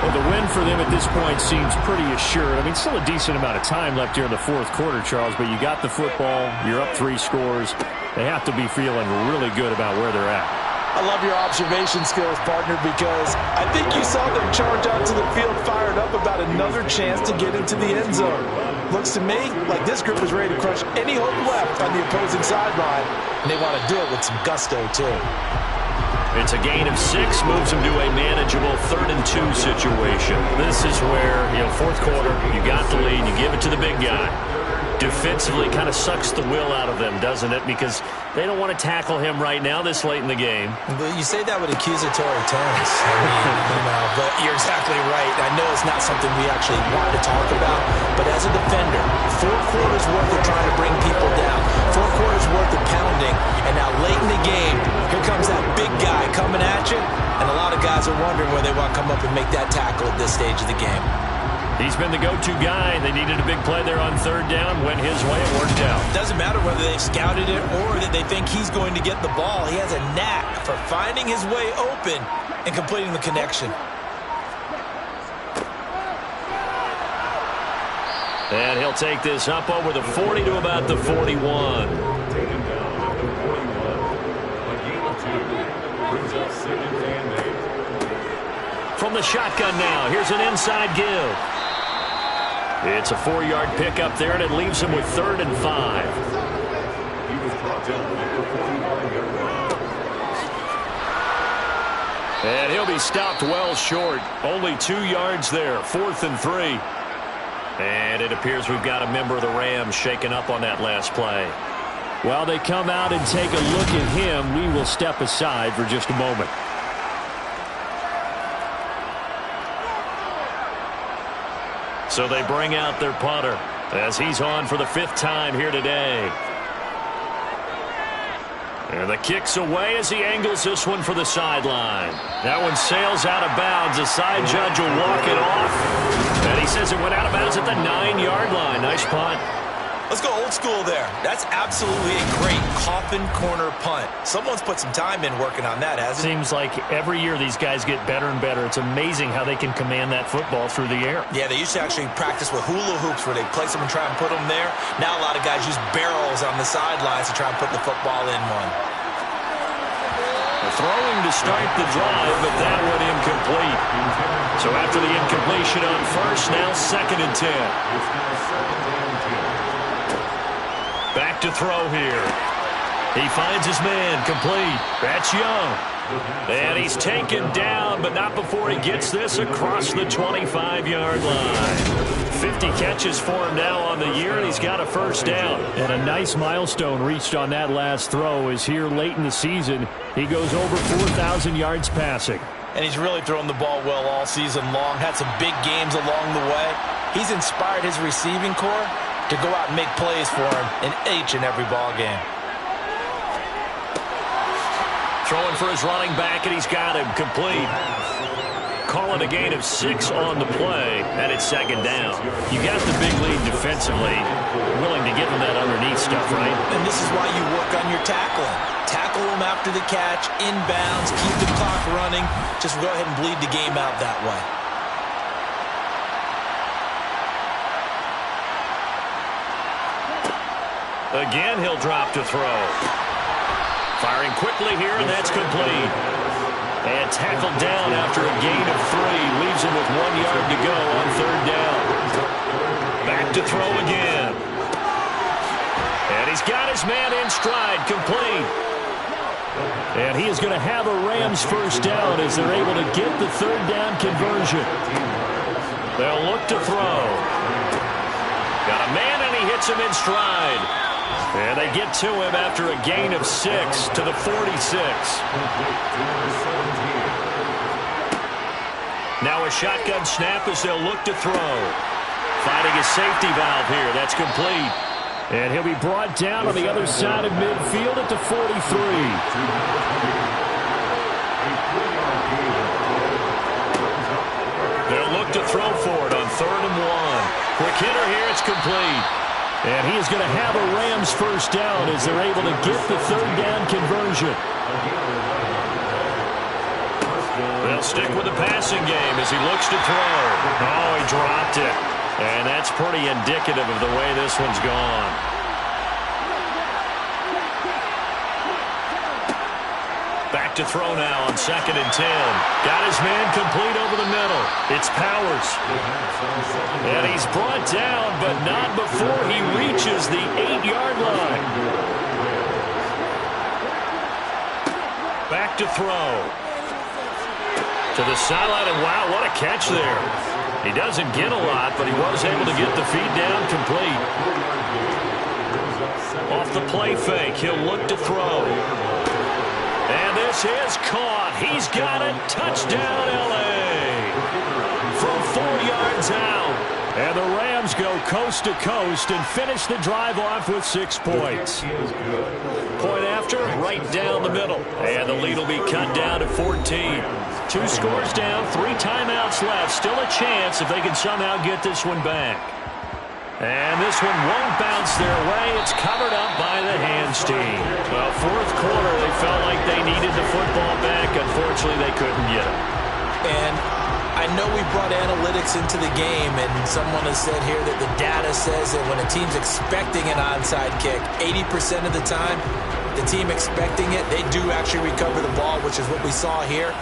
Well, the win for them at this point seems pretty assured. I mean, still a decent amount of time left here in the 4th quarter, Charles, but you got the football, you're up 3 scores. They have to be feeling really good about where they're at. I love your observation skills, partner, because I think you saw them charge onto the field fired up about another chance to get into the end zone. Looks to me like this group is ready to crush any hope left on the opposing sideline, and they want to do it with some gusto, too. It's a gain of 6, moves them to a manageable 3rd and 2 situation. This is where, 4th quarter, you got the lead, you give it to the big guy. Defensively kind of sucks the will out of them, doesn't it? Because they don't want to tackle him right now this late in the game. But you say that with accusatory tones. But you're exactly right. I know it's not something we actually want to talk about, but as a defender, 4 quarters worth of trying to bring people down, 4 quarters worth of pounding, and now late in the game, here comes that big guy coming at you, and a lot of guys are wondering where they want to come up and make that tackle at this stage of the game. He's been the go-to guy. They needed a big play there on 3rd down. Went his way. It worked out. Doesn't matter whether they've scouted it or that they think he's going to get the ball. He has a knack for finding his way open and completing the connection. And he'll take this up over the 40 to about the 41. Taken down at the 41. A gain of 2. Brings up 2nd and 8. From the shotgun now, here's an inside give. It's a 4-yard pickup there, and it leaves him with 3rd and 5. He was brought down at the 49-yard line. And he'll be stopped well short. Only 2 yards there, 4th and 3. And it appears we've got a member of the Rams shaken up on that last play. While they come out and take a look at him, we will step aside for just a moment. So they bring out their punter as he's on for the 5th time here today. And the kick's away as he angles this one for the sideline. That one sails out of bounds. The side judge will walk it off. And he says it went out of bounds at the 9-yard line. Nice punt. Let's go old school there. That's absolutely a great coffin corner punt. Someone's put some time in working on that, hasn't it? Seems like every year these guys get better and better. It's amazing how they can command that football through the air. Yeah, they used to actually practice with hula hoops where they place them and try and put them there. Now a lot of guys use barrels on the sidelines to try and put the football in one. Throwing to start the drive, but that one incomplete. So after the incompletion on first, now 2nd and 10. Back to throw here. He finds his man, complete. That's Young. And he's taken down, but not before he gets this across the 25-yard line. 50 catches for him now on the year, and he's got a first down. And a nice milestone reached on that last throw is here late in the season. He goes over 4,000 yards passing. And he's really thrown the ball well all season long. Had some big games along the way. He's inspired his receiving corps to go out and make plays for him in each and every ball game. Throwing for his running back, and he's got him complete. Calling a gain of 6 on the play, and it's 2nd down. You got the big lead defensively, willing to give him that underneath stuff, right? And this is why you work on your tackling. Tackle him after the catch, inbounds, keep the clock running. Just go ahead and bleed the game out that way. Again, he'll drop to throw. Firing quickly here, and that's complete. And tackled down after a gain of 3. Leaves him with 1 yard to go on 3rd down. Back to throw again. And he's got his man in stride, complete. And he is going to have a Rams first down as they're able to get the 3rd down conversion. They'll look to throw. Got a man, and he hits him in stride. And they get to him after a gain of 6 to the 46. Now a shotgun snap as they'll look to throw. Finding his safety valve here. That's complete. And he'll be brought down on the other side of midfield at the 43. They'll look to throw for it on 3rd and 1. Quick hitter here. It's complete. And he is going to have a Rams first down as they're able to get the 3rd down conversion. They'll stick with the passing game as he looks to throw. Oh, he dropped it. And that's pretty indicative of the way this one's gone. Back to throw now on 2nd and 10. Got his man complete over the middle. It's Powers. And he's brought down, but not before he reaches the 8-yard line. Back to throw. To the sideline, and wow, what a catch there. He doesn't get a lot, but he was able to get the feed down complete. Off the play fake, he'll look to throw. And this is caught. He's got it. Touchdown, L.A. From 4 yards out. And the Rams go coast to coast and finish the drive off with 6 points. Point after, right down the middle. And the lead will be cut down to 14. 2 scores down, 3 timeouts left. Still a chance if they can somehow get this one back. And this one won't bounce their way. It's covered up by the hands team. Well, 4th quarter, they felt like they needed the football back. Unfortunately, they couldn't get it. And I know we brought analytics into the game, and someone has said here that the data says that when a team's expecting an onside kick, 80% of the time, the team expecting it, they do actually recover the ball, which is what we saw here.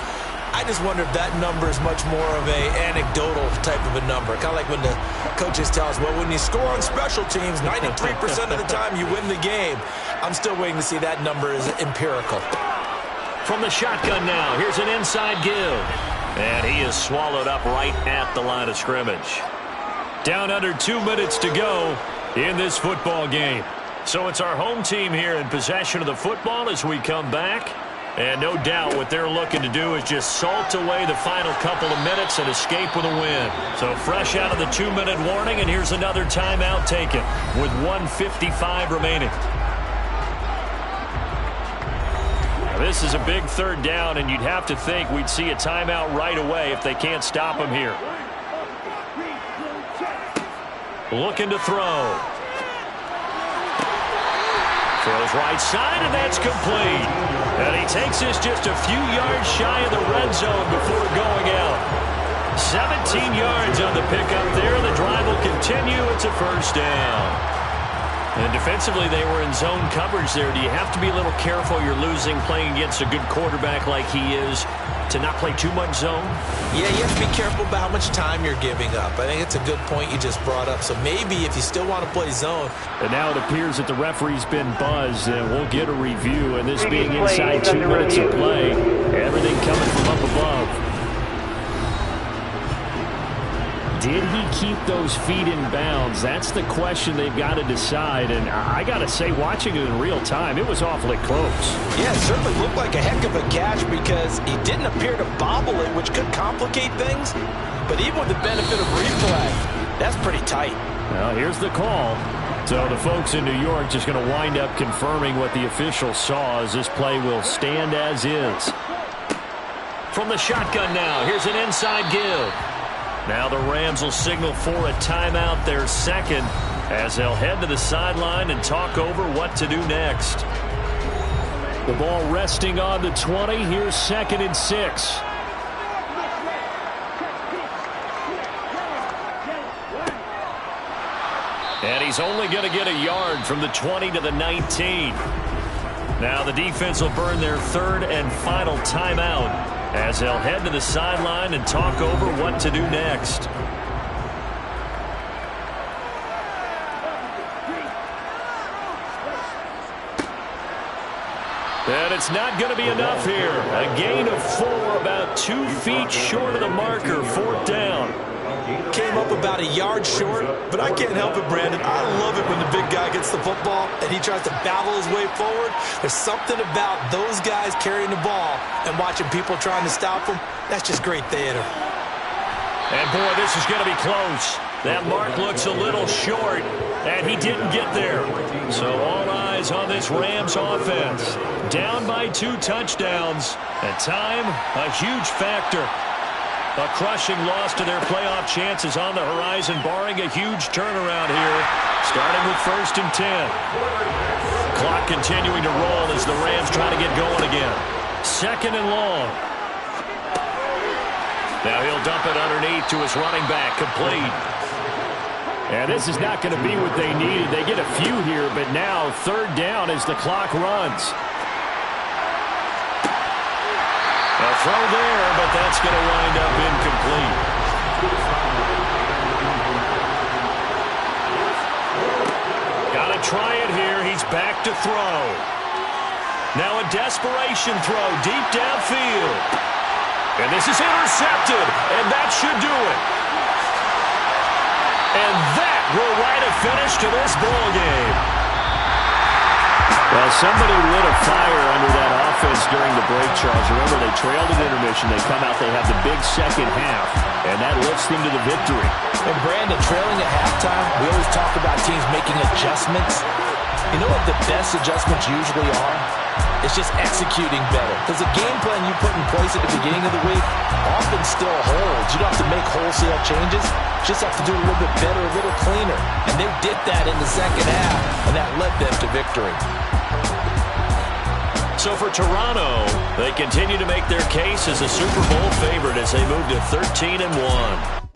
I just wonder if that number is much more of a anecdotal type of a number. Kind of like when the coaches tell us, well, when you score on special teams, 93% of the time you win the game. I'm still waiting to see that number is empirical. From the shotgun now, here's an inside give. And he is swallowed up right at the line of scrimmage. Down under 2 minutes to go in this football game. So it's our home team here in possession of the football as we come back. And no doubt what they're looking to do is just salt away the final couple of minutes and escape with a win. So fresh out of the 2-minute warning, and here's another timeout taken with 1:55 remaining. Now, this is a big 3rd down, and you'd have to think we'd see a timeout right away if they can't stop him here. Looking to throw. Throws right side, and that's complete. And he takes this just a few yards shy of the red zone before going out. 17 yards on the pickup there. The drive will continue. It's a first down. And defensively, they were in zone coverage there. Do you have to be a little careful? You're losing playing against a good quarterback like he is. to not play too much zone? Yeah, you have to be careful about how much time you're giving up. I think it's a good point you just brought up. So maybe if you still want to play zone. And now it appears that the referee's been buzzed, and we'll get a review. And this being inside 2 minutes of play, everything coming from up above. Did he keep those feet in bounds? That's the question they've got to decide. And I got to say, watching it in real time, it was awfully close. Yeah, it certainly looked like a heck of a catch because he didn't appear to bobble it, which could complicate things. But even with the benefit of replay, that's pretty tight. Well, here's the call. So the folks in New York just going to wind up confirming what the official saw as this play will stand as is. From the shotgun now, here's an inside give. Now the Rams will signal for a timeout, their second, as they'll head to the sideline and talk over what to do next. The ball resting on the 20. Here's 2nd and 6. And he's only going to get a yard from the 20 to the 19. Now the defense will burn their 3rd and final timeout as they'll head to the sideline and talk over what to do next. And it's not going to be enough here. A gain of 4, about 2 feet short of the marker, 4th down. Came up about a yard short, but I can't help it, Brandon. I love it when the big guy gets the football and he tries to battle his way forward. There's something about those guys carrying the ball and watching people trying to stop them. That's just great theater. And, boy, this is going to be close. That mark looks a little short, and he didn't get there. So all eyes on this Rams offense. Down by 2 touchdowns. And time, a huge factor. A crushing loss to their playoff chances on the horizon, barring a huge turnaround here, starting with 1st and 10. Clock continuing to roll as the Rams try to get going again. 2nd and long. Now he'll dump it underneath to his running back, complete. And this is not going to be what they needed. They get a few here, but now 3rd down as the clock runs. A throw there, but that's going to wind up incomplete. Got to try it here. He's back to throw. Now a desperation throw deep downfield. And this is intercepted, and that should do it. And that will write a finish to this ball game. Well, somebody lit a fire under that offense during the break, Charles. Remember, they trailed at intermission. They come out, they have the big second half, and that lifts them to the victory. And, Brandon, trailing at halftime, we always talk about teams making adjustments. You know what the best adjustments usually are? It's just executing better. Because the game plan you put in place at the beginning of the week often still holds. You don't have to make wholesale changes. You just have to do it a little bit better, a little cleaner. And they did that in the second half, and that led them to victory. So for Toronto, they continue to make their case as a Super Bowl favorite as they move to 13-1.